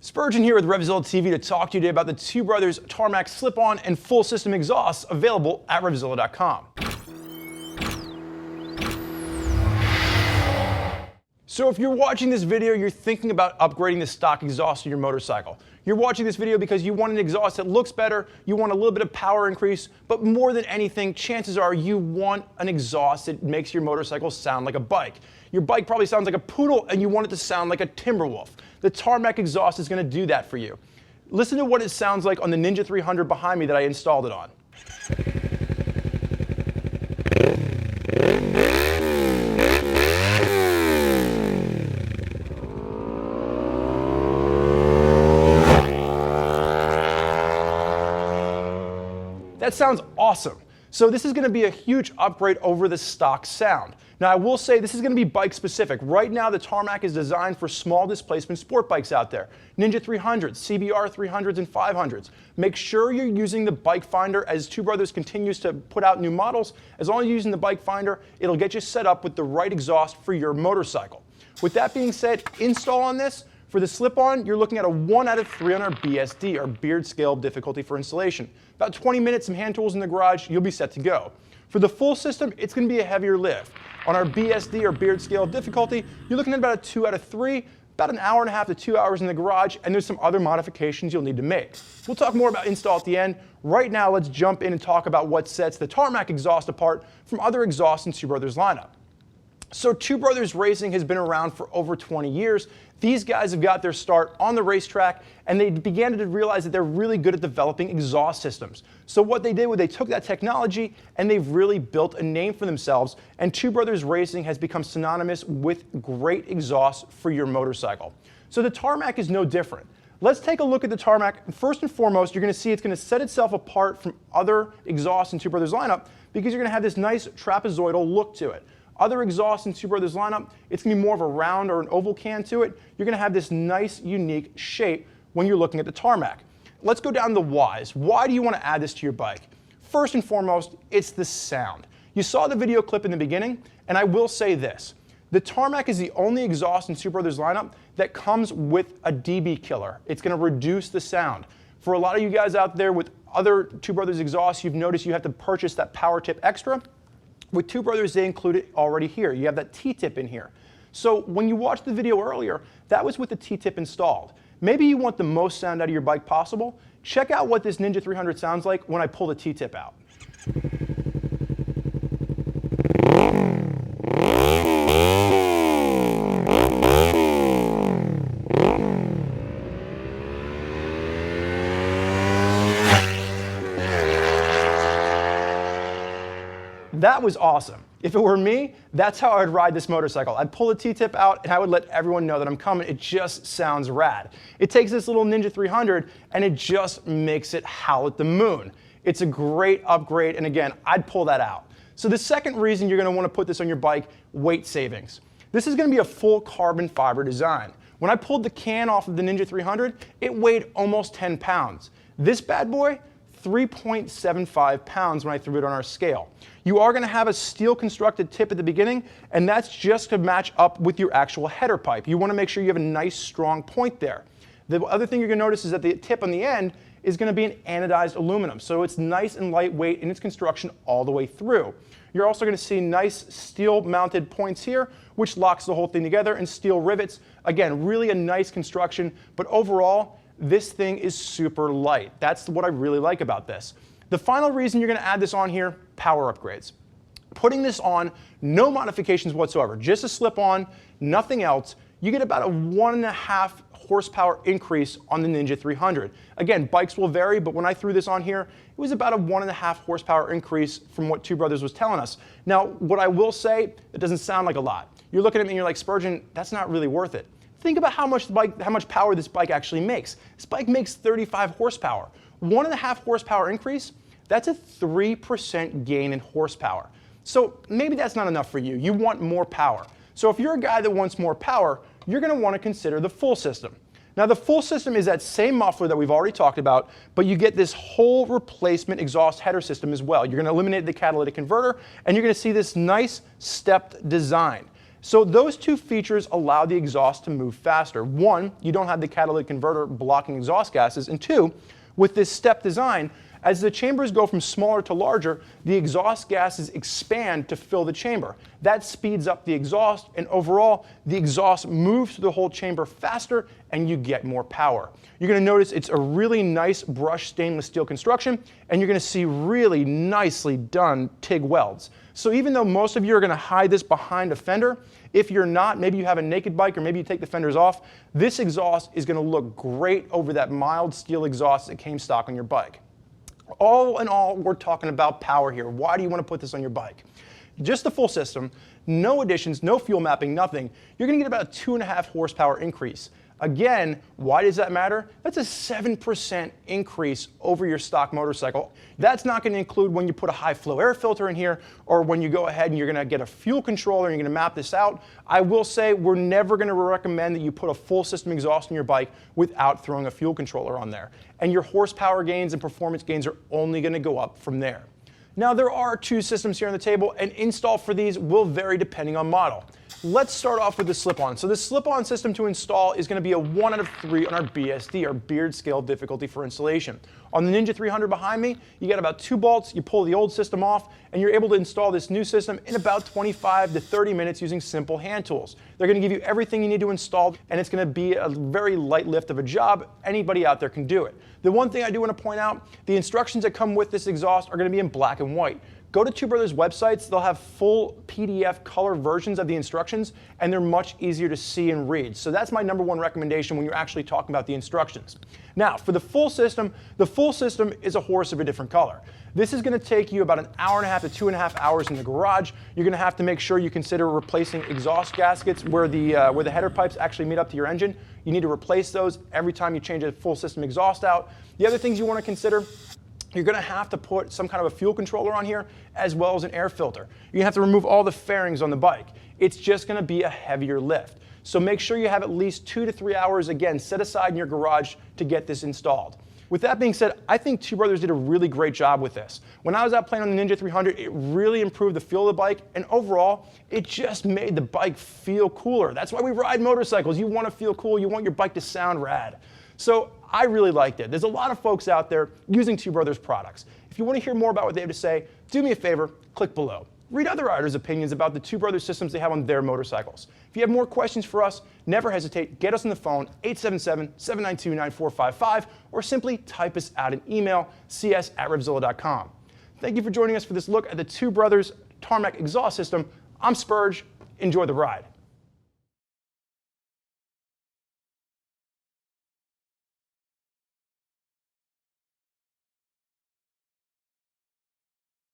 Spurgeon here with RevZilla TV to talk to you today about the Two Brothers Tarmac slip-on and full system exhausts available at RevZilla.com. So if you're watching this video, you're thinking about upgrading the stock exhaust of your motorcycle. You're watching this video because you want an exhaust that looks better, you want a little bit of power increase, but more than anything, chances are you want an exhaust that makes your motorcycle sound like a bike. Your bike probably sounds like a poodle and you want it to sound like a Timberwolf. The Tarmac exhaust is going to do that for you. Listen to what it sounds like on the Ninja 300 behind me that I installed it on. That sounds awesome. So this is going to be a huge upgrade over the stock sound. Now I will say this is going to be bike specific. Right now the Tarmac is designed for small displacement sport bikes out there. Ninja 300s, CBR 300s and 500s. Make sure you're using the bike finder as Two Brothers continues to put out new models. As long as you're using the bike finder, it'll get you set up with the right exhaust for your motorcycle. With that being said, install on this. For the slip-on, you're looking at a 1 out of 3 on our BSD, our beard scale difficulty for installation. About 20 minutes, some hand tools in the garage, you'll be set to go. For the full system, it's going to be a heavier lift. On our BSD, or beard scale difficulty, you're looking at about a 2 out of 3, about an hour and a half to 2 hours in the garage, and there's some other modifications you'll need to make. We'll talk more about install at the end. Right now, let's jump in and talk about what sets the Tarmac exhaust apart from other exhausts in Two Brothers lineup. So Two Brothers Racing has been around for over 20 years. These guys have got their start on the racetrack and they began to realize that they're really good at developing exhaust systems. So what they did was they took that technology and they've really built a name for themselves, and Two Brothers Racing has become synonymous with great exhaust for your motorcycle. So the Tarmac is no different. Let's take a look at the Tarmac. First and foremost, you're going to see it's going to set itself apart from other exhausts in Two Brothers lineup because you're going to have this nice trapezoidal look to it. Other exhausts in Two Brothers lineup, it's going to be more of a round or an oval can to it. You're going to have this nice, unique shape when you're looking at the Tarmac. Let's go down the whys. Why do you want to add this to your bike? First and foremost, it's the sound. You saw the video clip in the beginning, and I will say this. The Tarmac is the only exhaust in Two Brothers lineup that comes with a dB killer. It's going to reduce the sound. For a lot of you guys out there with other Two Brothers exhausts, you've noticed you have to purchase that power tip extra. With Two Brothers, they include it already here. You have that T-tip in here. So when you watched the video earlier, that was with the T-tip installed. Maybe you want the most sound out of your bike possible. Check out what this Ninja 300 sounds like when I pull the T-tip out. That was awesome. If it were me, that's how I would ride this motorcycle. I'd pull the T-tip out and I would let everyone know that I'm coming. It just sounds rad. It takes this little Ninja 300 and it just makes it howl at the moon. It's a great upgrade, and again, I'd pull that out. So the second reason you're going to want to put this on your bike, weight savings. This is going to be a full carbon fiber design. When I pulled the can off of the Ninja 300, it weighed almost 10 pounds. This bad boy, 3.75 pounds when I threw it on our scale. You are going to have a steel constructed tip at the beginning, and that's just to match up with your actual header pipe. You want to make sure you have a nice strong point there. The other thing you're going to notice is that the tip on the end is going to be an anodized aluminum, so it's nice and lightweight in its construction all the way through. You're also going to see nice steel mounted points here, which locks the whole thing together, and steel rivets. Again, really a nice construction, but overall, this thing is super light. That's what I really like about this. The final reason you're going to add this on here, power upgrades. Putting this on, no modifications whatsoever, just a slip-on, nothing else. You get about a 1.5 horsepower increase on the Ninja 300. Again, bikes will vary, but when I threw this on here, it was about a 1.5 horsepower increase from what Two Brothers was telling us. Now, what I will say, it doesn't sound like a lot. You're looking at me and you're like, Spurgeon, that's not really worth it. Think about how much power this bike actually makes. This bike makes 35 horsepower. 1.5 horsepower increase, that's a 3% gain in horsepower. So maybe that's not enough for you. You want more power. So if you're a guy that wants more power, you're going to want to consider the full system. Now the full system is that same muffler that we've already talked about, but you get this whole replacement exhaust header system as well. You're going to eliminate the catalytic converter, and you're going to see this nice stepped design. So those two features allow the exhaust to move faster. One, you don't have the catalytic converter blocking exhaust gases, and two, with this step design, as the chambers go from smaller to larger, the exhaust gases expand to fill the chamber. That speeds up the exhaust, and overall, the exhaust moves through the whole chamber faster, and you get more power. You're going to notice it's a really nice brushed stainless steel construction, and you're going to see really nicely done TIG welds. So even though most of you are going to hide this behind a fender, if you're not, maybe you have a naked bike or maybe you take the fenders off, this exhaust is going to look great over that mild steel exhaust that came stock on your bike. All in all, we're talking about power here. Why do you want to put this on your bike? Just the full system, no additions, no fuel mapping, nothing. You're going to get about a 2.5 horsepower increase. Again, why does that matter? That's a 7% increase over your stock motorcycle. That's not going to include when you put a high flow air filter in here or when you go ahead and you're going to get a fuel controller and you're going to map this out. I will say we're never going to recommend that you put a full system exhaust on your bike without throwing a fuel controller on there. And your horsepower gains and performance gains are only going to go up from there. Now there are two systems here on the table, and install for these will vary depending on model. Let's start off with the slip-on. So the slip-on system to install is going to be a 1 out of 3 on our BSD, our beard scale difficulty for installation. On the Ninja 300 behind me, you got about 2 bolts, you pull the old system off, and you're able to install this new system in about 25 to 30 minutes using simple hand tools. They're going to give you everything you need to install, and it's going to be a very light lift of a job. Anybody out there can do it. The one thing I do want to point out, the instructions that come with this exhaust are going to be in black and white. Go to Two Brothers' websites, they'll have full PDF color versions of the instructions, and they're much easier to see and read. So that's my #1 recommendation when you're actually talking about the instructions. Now, for the full system is a horse of a different color. This is going to take you about 1.5 to 2.5 hours in the garage. You're going to have to make sure you consider replacing exhaust gaskets where the header pipes actually meet up to your engine. You need to replace those every time you change a full system exhaust out. The other things you want to consider, you're going to have to put some kind of a fuel controller on here as well as an air filter. You're going to have to remove all the fairings on the bike. It's just going to be a heavier lift. So make sure you have at least 2 to 3 hours, again, set aside in your garage to get this installed. With that being said, I think Two Brothers did a really great job with this. When I was out playing on the Ninja 300, it really improved the feel of the bike, and overall, it just made the bike feel cooler. That's why we ride motorcycles. You want to feel cool. You want your bike to sound rad. So I really liked it. There's a lot of folks out there using Two Brothers products. If you want to hear more about what they have to say, do me a favor, click below. Read other riders' opinions about the Two Brothers systems they have on their motorcycles. If you have more questions for us, never hesitate, get us on the phone, 877-792-9455, or simply type us out an email, cs@RevZilla.com. Thank you for joining us for this look at the Two Brothers Tarmac exhaust system. I'm Spurge. Enjoy the ride.